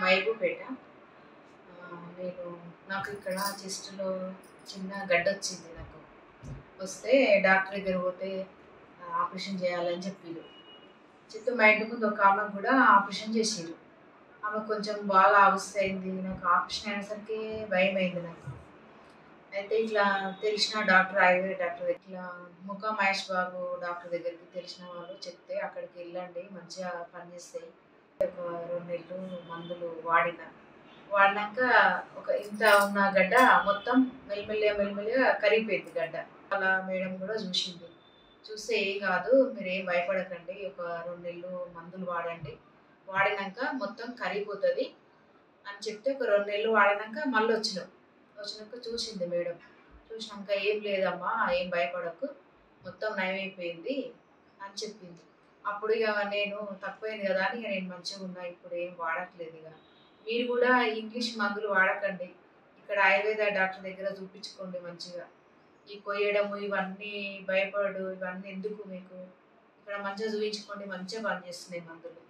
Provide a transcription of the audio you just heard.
మహబూబేట. నేను నాకు ఇక్కడ చెస్ట్‌లో చిన్న గడ్డొచ్చింది నాకు. వస్తే డాక్టర్ దగ్గరికి పోతే ఆపరేషన్ చేయాలని చెప్పిర్రు. చెప్తే మా ఇంటి ముందు ఒక ఆమెకు కూడా ఆపరేషన్ చేసిర్రు. ఆమెకు కొంచెం బాగా అవస్థయింది. నాకు ఆపరేషన్ అనేసరికి భయమైంది నాకు. అయితే ఇట్లా తెలిసిన డాక్టర్ ఆయుర్వేద డాక్టర్ ఇట్లా ముఖ మహేష్ బాబు డాక్టర్ దగ్గరికి తెలిసిన వాళ్ళు చెప్తే అక్కడికి వెళ్ళండి మంచిగా పనిచేస్తాయి. ఒక 2 నెలలు మందులు వాడినాక ఒక ఇంత ఉన్న గడ్డ మొత్తం మెల్లిమెల్లిగా కరిగిపోయింది గడ్డ. వాళ్ళ మేడం కూడా చూసింది. చూస్తే ఏం కాదు మీరేం భయపడకండి. ఒక 2 నెలలు మందులు వాడండి. వాడినాక మొత్తం కరిగిపోతది అని చెప్తే ఒక 2 నెలలు వాడినాక మళ్ళొచ్చినాం. వచ్చినాక చూసింది మేడం. చూసినాక "ఏం లేదమ్మా, ఏం భయపడకు. మొత్తం నయమైపోయింది" అని చెప్పింది. అప్పుడు ఇగ నేను తక్కువైంది కదా అని నేను మంచిగున్నా. ఇప్పుడు ఏం వాడట్లేదు ఇగ. మీరు కూడా ఇంగ్లీష్ మందులు వాడకండి. ఇక్కడ ఆయుర్వేద డాక్టర్ దగ్గర చూపించుకోండి మంచిగా. ఈ కొయ్యడము ఇవన్నీ భయపడుడు ఇవన్నీ ఎందుకు మీకు? ఇక్కడ మంచిగా చూయించుకోండి. మంచిగా పనిచేస్తున్నాయి మందులు.